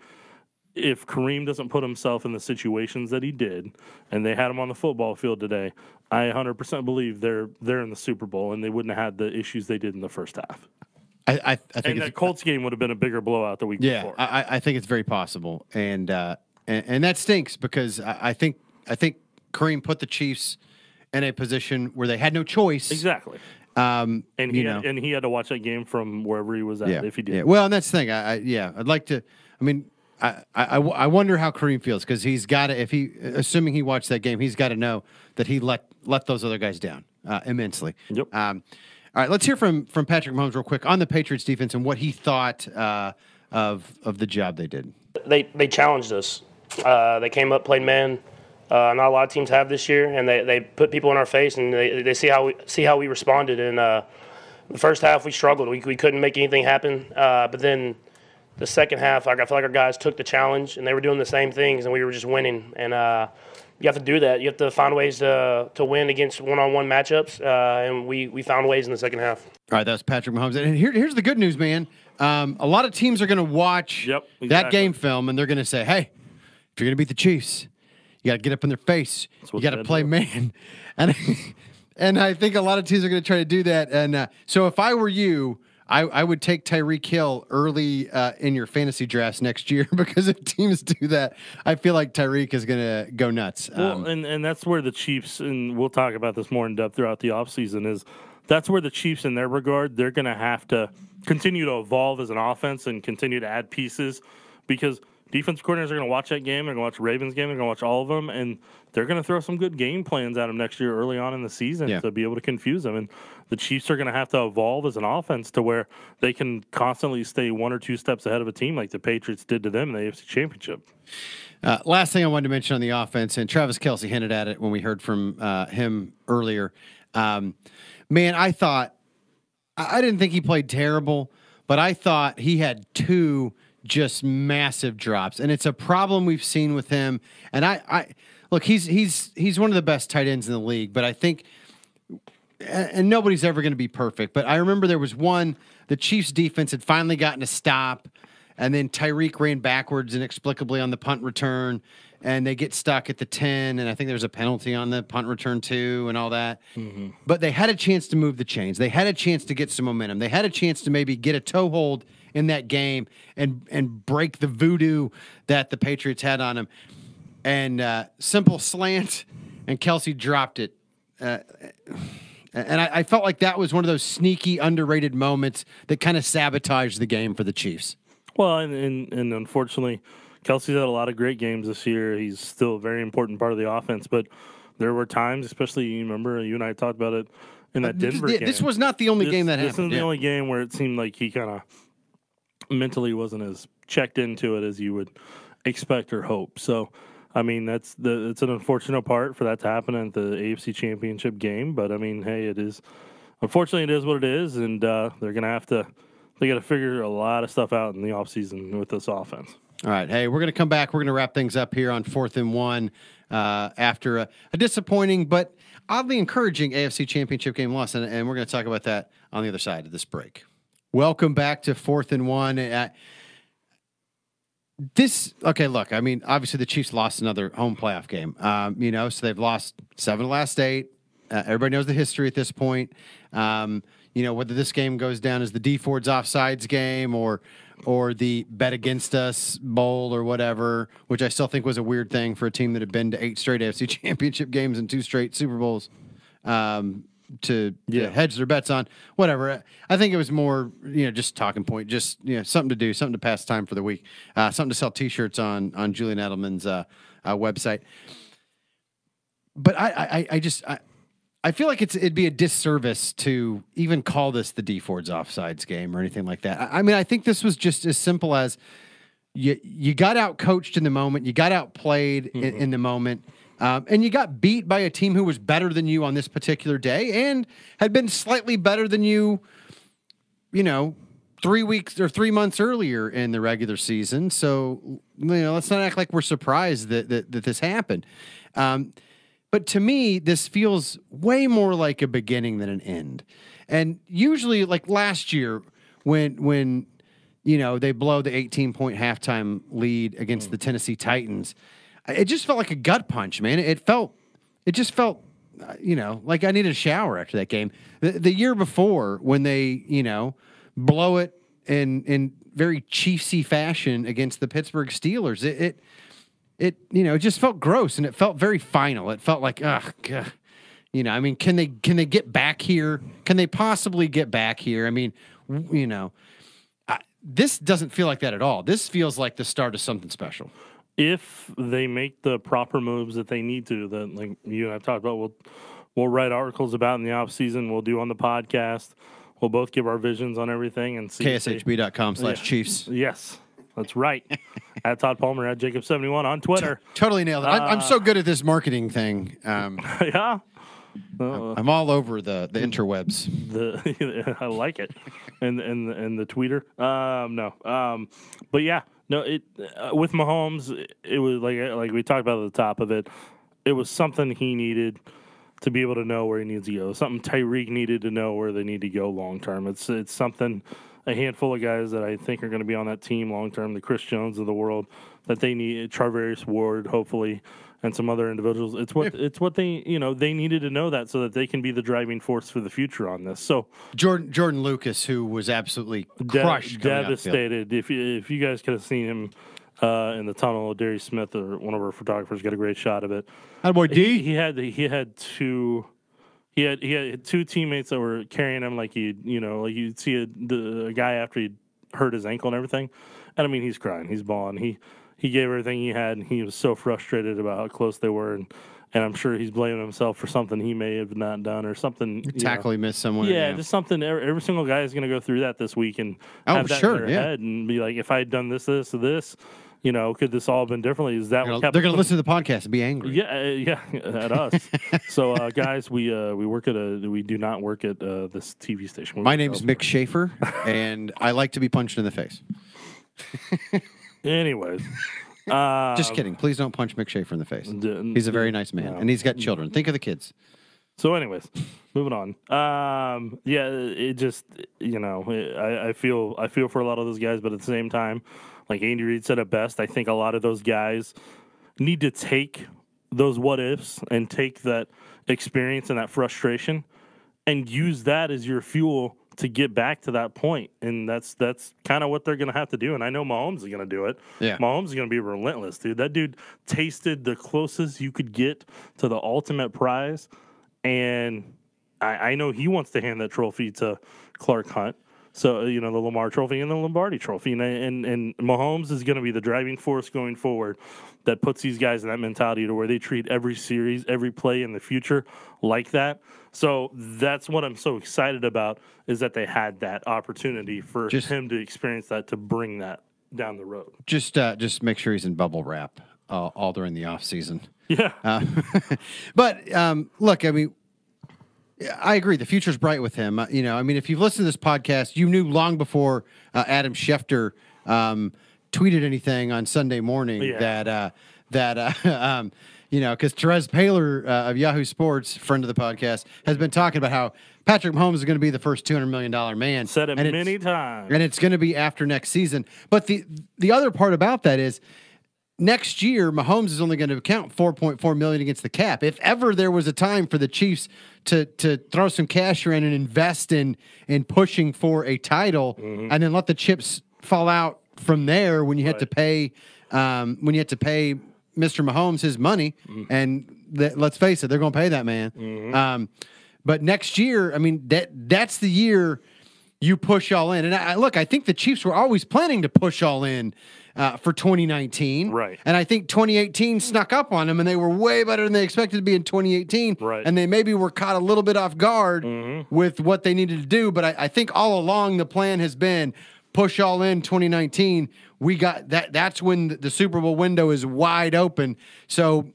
If Kareem doesn't put himself in the situations that he did, and they had him on the football field today, I 100% believe they're in the Super Bowl, and they wouldn't have had the issues they did in the first half.
I think
that Colts game would have been a bigger blowout the week before.
Yeah, I think it's very possible, and that stinks because I think Kareem put the Chiefs in a position where they had no choice.
Exactly. And he had to watch that game from wherever he was at if he did.
Yeah. Well, and that's the thing. I'd like to. I wonder how Kareem feels because he's got to. Assuming he watched that game, he's got to know that he let those other guys down immensely.
Yep.
All right, let's hear from Patrick Mahomes real quick on the Patriots defense and what he thought of the job they did.
They challenged us. They came up, played man. Not a lot of teams have this year, and they put people in our face, and they see how we responded. And the first half we struggled. We couldn't make anything happen. But then the second half, I feel like our guys took the challenge, and they were doing the same things, and we were just winning. And you have to do that. You have to find ways to win against one-on-one matchups, and we found ways in the second half.
All right, that's Patrick Mahomes. And here's the good news, man. A lot of teams are going to watch that game film, and they're going to say, hey, if you're going to beat the Chiefs, you got to get up in their face. You got to play man. And I think a lot of teams are going to try to do that. And so if I were you, I would take Tyreek Hill early in your fantasy drafts next year, because if teams do that, I feel like Tyreek is going to go nuts.
Well, and that's where the Chiefs, and we'll talk about this more in depth throughout the offseason, is that's where the Chiefs, in their regard, they're going to have to continue to evolve as an offense and continue to add pieces, because defensive coordinators are going to watch that game. They're going to watch Ravens game. They're going to watch all of them, and they're going to throw some good game plans at them next year early on in the season to be able to confuse them. And the Chiefs are going to have to evolve as an offense to where they can constantly stay one or two steps ahead of a team like the Patriots did to them in the AFC Championship.
Last thing I wanted to mention on the offense, and Travis Kelce hinted at it when we heard from him earlier. Man, I didn't think he played terrible, but I thought he had two just massive drops, and it's a problem we've seen with him. And I look, he's one of the best tight ends in the league, but I think, and nobody's ever going to be perfect, but I remember there was one, the Chiefs defense had finally gotten a stop, and then Tyreek ran backwards inexplicably on the punt return, and they get stuck at the 10, and I think there's a penalty on the punt return too and all that. Mm-hmm. But they had a chance to move the chains. They had a chance to get some momentum. They had a chance to maybe get a toehold in that game and break the voodoo that the Patriots had on him. And simple slant, and Kelce dropped it. And I felt like that was one of those sneaky, underrated moments that kind of sabotaged the game for the Chiefs.
Well, and unfortunately, Kelce's had a lot of great games this year. He's still a very important part of the offense, but there were times, especially, you remember, you and I talked about it in that Denver game.
This was not the only game that happened.
This is the only game where it seemed like he kind of mentally wasn't as checked into it as you would expect or hope. So, I mean, it's an unfortunate part for that to happen at the AFC Championship game. But I mean, hey, it is. Unfortunately, it is what it is, and they're gonna have to. They got to figure a lot of stuff out in the offseason with this offense.
All right, hey, we're gonna come back. We're gonna wrap things up here on 4th and 1 after a disappointing but oddly encouraging AFC Championship game loss, and we're gonna talk about that on the other side of this break. Welcome back to 4th and 1. Look, I mean, obviously the Chiefs lost another home playoff game, so they've lost 7 of the last 8. Everybody knows the history at this point. Whether this game goes down as the D Ford's offsides game or the bet against us bowl or whatever, which I still think was a weird thing for a team that had been to 8 straight AFC Championship games and 2 straight Super Bowls. To hedge their bets on, whatever. I think it was more, just talking point, just something to do, something to pass time for the week, something to sell T-shirts on Julian Edelman's website. But I feel like it'd be a disservice to even call this the D Ford's offsides game or anything like that. I mean, I think this was just as simple as you got out coached in the moment, you got outplayed in the moment. And you got beat by a team who was better than you on this particular day and had been slightly better than you, 3 weeks or 3 months earlier in the regular season. So, let's not act like we're surprised that this happened. But to me, this feels way more like a beginning than an end. And usually, like last year, when they blow the 18-point halftime lead against the Tennessee Titans, it just felt like a gut punch, man. It just felt, like I needed a shower after that game. The year before, when they, blow it in very Chiefsy fashion against the Pittsburgh Steelers, it just felt gross, and it felt very final. It felt like, ugh, God. Can they get back here? Can they possibly get back here? I mean, this doesn't feel like that at all. This feels like the start of something special.
If they make the proper moves that they need to, that like you and I talked about, we'll write articles about in the off season. We'll do on the podcast. We'll both give our visions on everything and see.
KSHB.com/Chiefs.
Yes, that's right. at Todd Palmer, at Jacob71 on Twitter.
Totally nailed it. I'm so good at this marketing thing.
Yeah.
I'm all over the interwebs.
I like it, and the tweeter. No. But yeah, no. It with Mahomes, it was like we talked about at the top of it. It was something he needed to be able to know where he needs to go. Something Tyreek needed to know where they need to go long term. It's something a handful of guys that I think are going to be on that team long term, the Chris Jones of the world, that they need, Charvarius Ward, hopefully, and some other individuals. It's what they they needed to know that so that they can be the driving force for the future on this. So
Jordan Lucas, who was absolutely crushed,
devastated. If you guys could have seen him in the tunnel, Darius Smith, or one of our photographers, got a great shot of it.
Attaboy D.
He had two teammates that were carrying him like you'd see a guy after he'd hurt his ankle and everything. And I mean, he's crying, he's bawling. He gave everything he had, and he was so frustrated about how close they were. And I'm sure he's blaming himself for something he may have not done or something.
Tackle he missed somewhere.
Yeah, just something. Every single guy is going to go through that this week and have that in their head and be like, if I had done this, could this all have been differently? Is that what kept
they're going to listen to the podcast and be angry?
Yeah, at us. So, guys, we do not work at this TV station.
My name's Mick Schaefer, and I like to be punched in the face.
Anyways.
Just kidding. Please don't punch Mick Schaefer in the face. He's a very nice man, and he's got children. Think of the kids.
So, anyways, moving on. It just I feel for a lot of those guys, but at the same time, like Andy Reid said it best, I think a lot of those guys need to take those what ifs and take that experience and that frustration and use that as your fuel to get back to that point. And that's kind of what they're going to have to do. And I know Mahomes is going to do it.
Yeah.
Mahomes is going to be relentless, dude. That dude tasted the closest you could get to the ultimate prize. And I know he wants to hand that trophy to Clark Hunt. So, the Lamar Trophy and the Lombardi Trophy. And Mahomes is going to be the driving force going forward that puts these guys in that mentality to where they treat every series, every play in the future like that. So that's what I'm so excited about, is that they had that opportunity for him to experience that, to bring that down the road.
Just make sure he's in bubble wrap all during the off season.
Yeah.
But look, I mean, I agree. The future's bright with him. If you've listened to this podcast, you knew long before Adam Schefter tweeted anything on Sunday morning that because Therese Paylor of Yahoo Sports, friend of the podcast, has been talking about how Patrick Mahomes is going to be the first $200 million man.
Said it many times.
And it's going to be after next season. But the other part about that is, next year, Mahomes is only going to count $4.4 million against the cap. If ever there was a time for the Chiefs to throw some cash around and invest in pushing for a title, and then let the chips fall out from there when you had to pay Mr. Mahomes his money, and let's face it, they're going to pay that man. But next year, I mean, that's the year you push all in. And I think the Chiefs were always planning to push all in for 2019.
Right.
And I think 2018 snuck up on them, and they were way better than they expected to be in 2018.
Right.
And they maybe were caught a little bit off guard with what they needed to do. But I think all along the plan has been push all in 2019. We got that. That's when the Super Bowl window is wide open. So,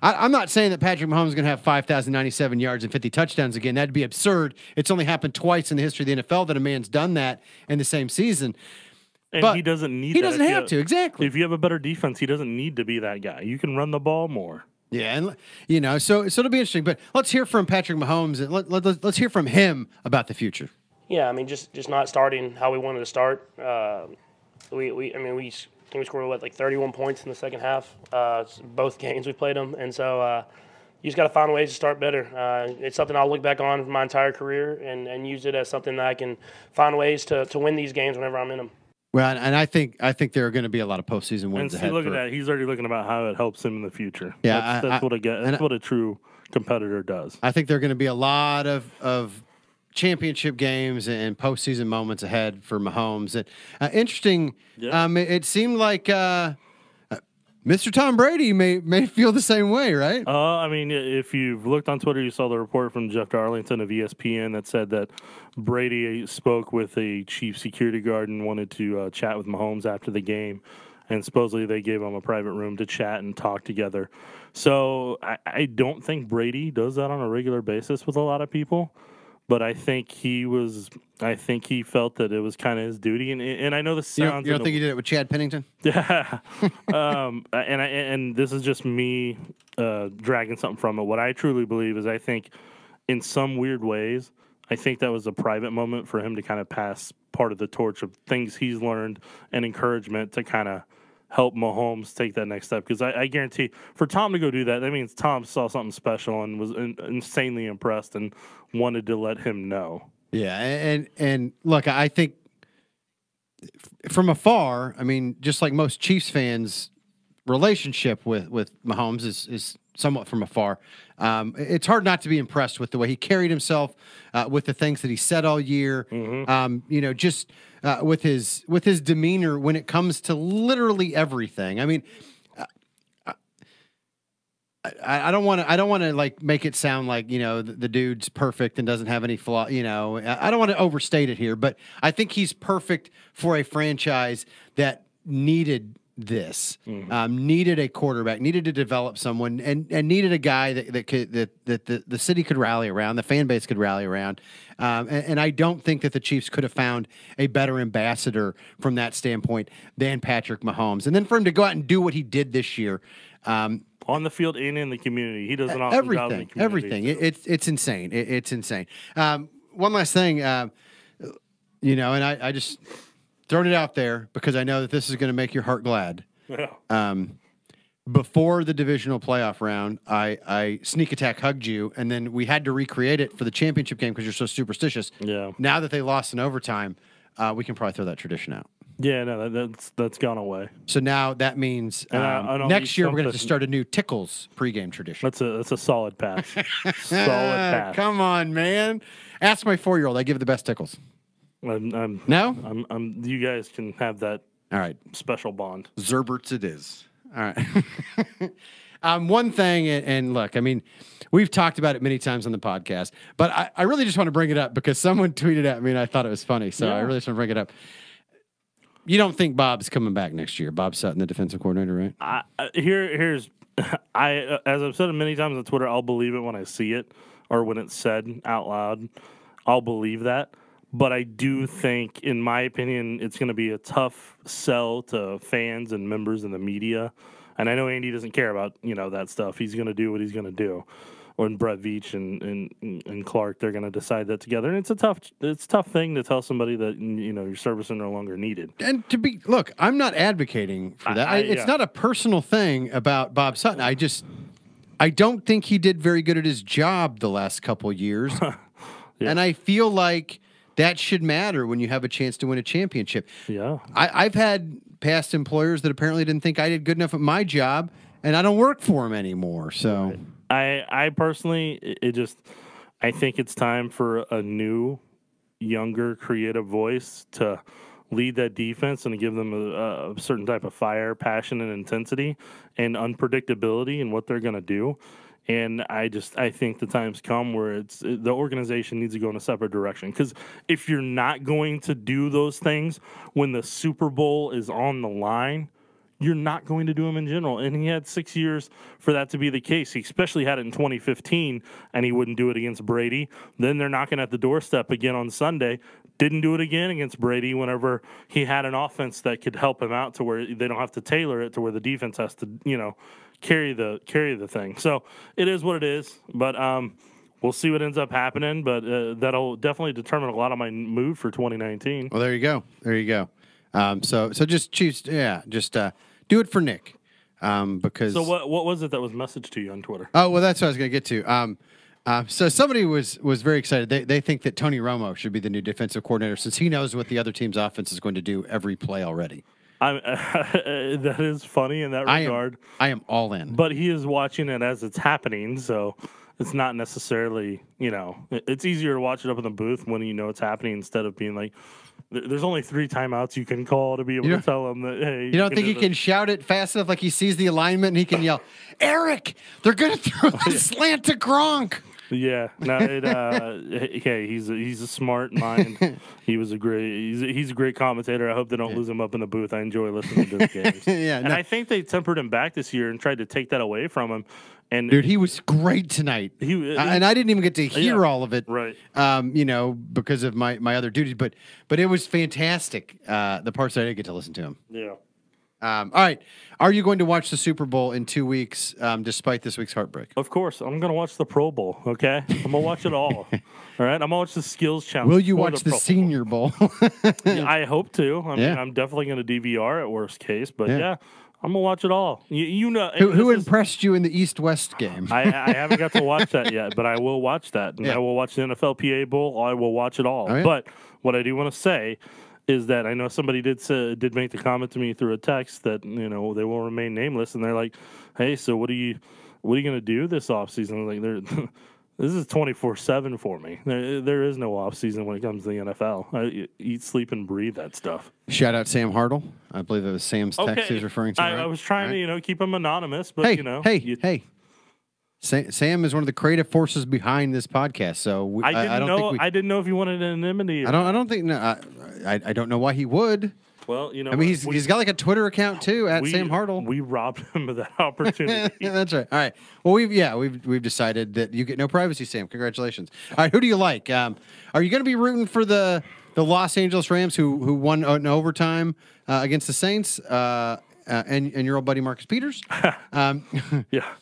I'm not saying that Patrick Mahomes is going to have 5,097 yards and 50 touchdowns again. That'd be absurd. It's only happened twice in the history of the NFL that a man's done that in the same season.
And
but
he doesn't need.
He doesn't have to. Exactly.
If you have a better defense, he doesn't need to be that guy. You can run the ball more.
Yeah, and so it'll be interesting. But let's hear from Patrick Mahomes, and let's hear from him about the future.
Yeah, I mean, just not starting how we wanted to start. We scored like 31 points in the second half. Both games we played them, and so you just got to find ways to start better. It's something I'll look back on for my entire career and use it as something that I can find ways to win these games whenever I'm in them.
Well, and I think there are going to be a lot of postseason wins ahead.
And look at that; he's already looking about how it helps him in the future.
Yeah,
that's what a true competitor does.
I think there are going to be a lot of championship games and postseason moments ahead for Mahomes. And interesting. Yeah. It seemed like Mr. Tom Brady may feel the same way, right?
I mean, if you've looked on Twitter, you saw the report from Jeff Darlington of ESPN that said that Brady spoke with a chief security guard and wanted to chat with Mahomes after the game. and supposedly they gave him a private room to chat and talk together. So I don't think Brady does that on a regular basis with a lot of people, but I think he felt that it was kind of his duty. And I know this sounds.
You don't think he did it with Chad Pennington?
Yeah. And this is just me dragging something from it. What I truly believe is I think in some weird ways, I think that was a private moment for him to kind of pass part of the torch of things he's learned and encouragement to kind of help Mahomes take that next step. Because I guarantee for Tom to go do that, that means Tom saw something special and was insanely impressed and wanted to let him know.
Yeah, and look, I think from afar, I mean, just like most Chiefs fans, relationship with Mahomes is somewhat from afar. It's hard not to be impressed with the way he carried himself, with the things that he said all year. Just with his demeanor when it comes to literally everything. I mean, I don't want to like make it sound like the dude's perfect and doesn't have any flaw. I don't want to overstate it here, but I think he's perfect for a franchise that needed this, needed a quarterback, needed to develop someone, and needed a guy that the city could rally around, the fan base could rally around, and I don't think that the Chiefs could have found a better ambassador from that standpoint than Patrick Mahomes. And then for him to go out and do what he did this year,
on the field and in the community, he does an awesome job in the community.
Everything. It's insane. It's insane. One last thing, and I just. Throwing it out there because I know that this is going to make your heart glad.
Yeah.
Before the divisional playoff round, I sneak attack hugged you, and then we had to recreate it for the championship game because you're so superstitious.
Yeah.
Now that they lost in overtime, we can probably throw that tradition out.
Yeah, no, that's gone away.
So now that means next year we're going to have to start a new Tickles pregame tradition.
That's a solid pass. Solid pass.
Come on, man. Ask my 4-year-old. I give the best Tickles. No?
You guys can have that.
All right.
Special bond.
Zerberts it is. All right. One thing, and look, I mean, we've talked about it many times on the podcast, but I really just want to bring it up because someone tweeted at me and I thought it was funny, so I really just want to bring it up. You don't think Bob's coming back next year? Bob Sutton, the defensive coordinator, right?
Here's as I've said it many times on Twitter, I'll believe it when I see it or when it's said out loud. I'll believe that. But I do think, in my opinion, it's going to be a tough sell to fans and members in the media. And I know Andy doesn't care about that stuff. He's going to do what he's going to do. When Brett Veach and Clark, they're going to decide that together. And it's a tough thing to tell somebody that your service is no longer needed.
And look, I'm not advocating for that. It's not a personal thing about Bob Sutton. I don't think he did very good at his job the last couple years.
Yeah.
And I feel like that should matter when you have a chance to win a championship.
Yeah.
I've had past employers that apparently didn't think I did good enough at my job, and I don't work for them anymore. So
I personally, I think it's time for a new, younger, creative voice to lead that defense and to give them a certain type of fire, passion, and intensity and unpredictability in what they're going to do. And I think the time's come where the organization needs to go in a separate direction. Because if you're not going to do those things when the Super Bowl is on the line, you're not going to do them in general. And he had 6 years for that to be the case. He especially had it in 2015, and he wouldn't do it against Brady. Then they're knocking at the doorstep again on Sunday. Didn't do it again against Brady whenever he had an offense that could help him out to where they don't have to tailor it to where the defense has to, carry the thing. So it is what it is, but we'll see what ends up happening. But that'll definitely determine a lot of my mood for 2019.
Well, there you go. So just choose. Yeah, just do it for Nick. Because
so what was it that was messaged to you on Twitter?
Oh well, that's what I was going to get to. So somebody was very excited. They think that Tony Romo should be the new defensive coordinator since he knows what the other team's offense is going to do every play already.
That is funny in that regard.
I am all in.
But he is watching it as it's happening, so it's not necessarily, it's easier to watch it up in the booth when it's happening instead of being like, there's only 3 timeouts you can call to be able to tell him that, hey.
You don't think he can shout it fast enough, like he sees the alignment and he can yell, Eric, they're going to throw the slant to Gronk.
Yeah, no, hey, he's a smart mind. He's a great commentator. I hope they don't lose him up in the booth. I enjoy listening to his games. And I think they tempered him back this year and tried to take that away from him. And
dude, he was great tonight. And I didn't even get to hear all of it,
right?
Because of my other duties. But it was fantastic. The parts that I did get to listen to him.
Yeah.
All right. Are you going to watch the Super Bowl in 2 weeks, despite this week's heartbreak?
Of course. I'm going to watch the Pro Bowl, okay? I'm going to watch it all. All right? I'm going to watch the Skills Challenge.
Will you watch the Senior Bowl?
Yeah, I hope to. I mean, I'm definitely going to DVR at worst case. But, yeah I'm going to watch it all. You know.
Who impressed you in the East-West game?
I haven't got to watch that yet, but I will watch that. And I will watch the NFLPA Bowl. I will watch it all. But what I do want to say is that I know somebody did make the comment to me through a text that they will remain nameless, and they're like, "Hey, so what are you going to do this offseason?" Like, this is 24/7 for me. There is no offseason when it comes to the NFL. I eat, sleep, and breathe that stuff.
Shout out Sam Hartle. I believe that was Sam's text he was referring to.
I was trying to keep him anonymous, but
hey. Sam is one of the creative forces behind this podcast. So
I didn't know if he wanted anonymity.
I don't think. No, I don't know why he would.
Well,
I mean, he's got like a Twitter account too at Sam Hartle.
We robbed him of that opportunity.
That's right. All right. Well, we've decided that you get no privacy, Sam. Congratulations. All right. Who do you like? Are you going to be rooting for the Los Angeles Rams who won in overtime against the Saints and your old buddy Marcus Peters?
Yeah.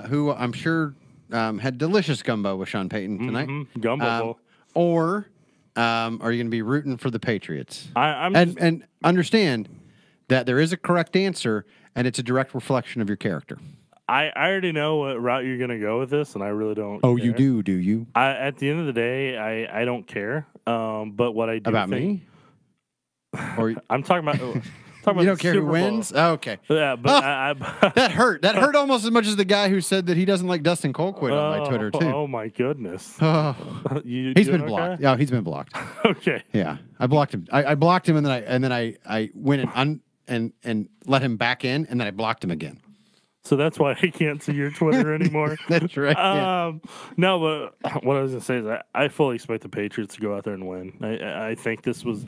Who I'm sure had delicious gumbo with Sean Payton tonight.
Gumbo bowl.
Or are you going to be rooting for the Patriots?
And
understand that there is a correct answer, and it's a direct reflection of your character.
I already know what route you're going to go with this, and I really don't
Oh,
care.
you do you?
At the end of the day, I don't care. But what I do
about
think,
me? Or
I'm talking about...
You don't care who wins? Oh, okay.
Yeah, but
that hurt. That hurt almost as much as the guy who said that he doesn't like Dustin Colquitt on my Twitter too.
Oh my goodness.
He's been blocked.
Okay?
Yeah, he's been blocked.
Okay.
Yeah, I blocked him. I blocked him, and then I went and let him back in, and then I blocked him again.
So that's why I can't see your Twitter anymore.
That's right.
No, but what I was gonna say is I fully expect the Patriots to go out there and win. I think this was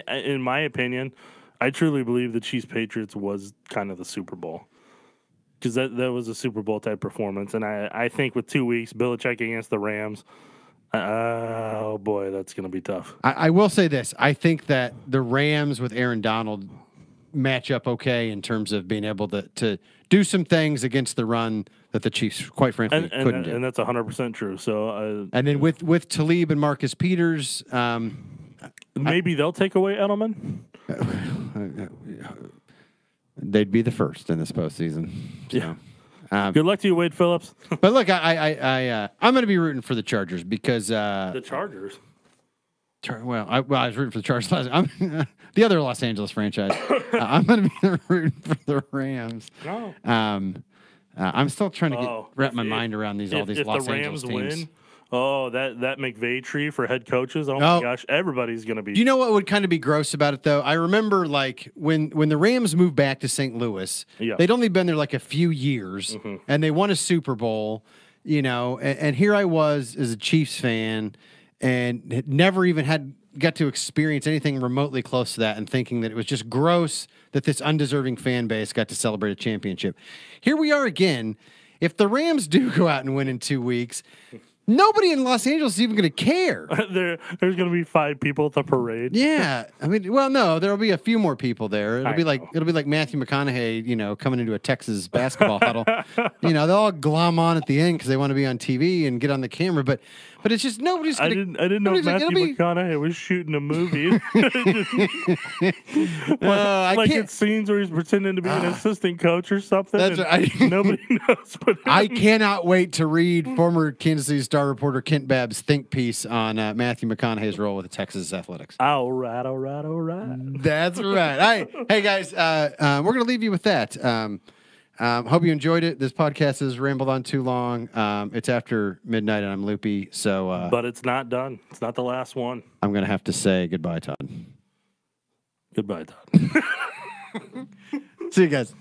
in my opinion. I truly believe the Chiefs-Patriots was kind of the Super Bowl because that was a Super Bowl type performance, and I think with 2 weeks, Belichick against the Rams, oh boy, that's going to be tough.
I will say this: I think that the Rams with Aaron Donald match up okay in terms of being able to do some things against the run that the Chiefs, quite frankly, couldn't do.
And that's 100% true. So,
and then with Talib and Marcus Peters,
maybe they'll take away Edelman.
They'd be the first in this postseason. So.
Yeah. Good luck to you, Wade Phillips.
But look, I'm going to be rooting for the Chargers because
the Chargers.
I was rooting for the Chargers last. The other Los Angeles franchise. I'm going to be rooting for the Rams.
No.
I'm still trying to wrap my mind around all these Los Angeles teams. Win,
that McVay tree for head coaches. Oh my gosh, everybody's going to be.
You know what would kind of be gross about it though? I remember like when the Rams moved back to St. Louis, they'd only been there like a few years, and they won a Super Bowl. And here I was as a Chiefs fan, and had never even got to experience anything remotely close to that, and thinking that it was just gross that this undeserving fan base got to celebrate a championship. Here we are again. If the Rams do go out and win in 2 weeks, nobody in Los Angeles is even going to care.
There's going to be 5 people at the parade.
Yeah, I mean, well, no, there'll be a few more people there. It'll be like Matthew McConaughey, coming into a Texas basketball huddle. They'll all glom on at the end because they want to be on TV and get on the camera. But it's just nobody's.
I didn't know Matthew McConaughey was shooting a movie. It's scenes where he's pretending to be an assistant coach or something.
That's right.
Nobody knows.
I cannot wait to read former Kansas City Star reporter Kent Babb's think piece on Matthew McConaughey's role with the Texas Athletics.
All right.
That's right. All right. Hey, guys, we're going to leave you with that. Hope you enjoyed it. This podcast has rambled on too long. It's after midnight, and I'm loopy. So,
but it's not done. It's not the last one.
I'm going to have to say goodbye, Todd.
Goodbye, Todd.
See you guys.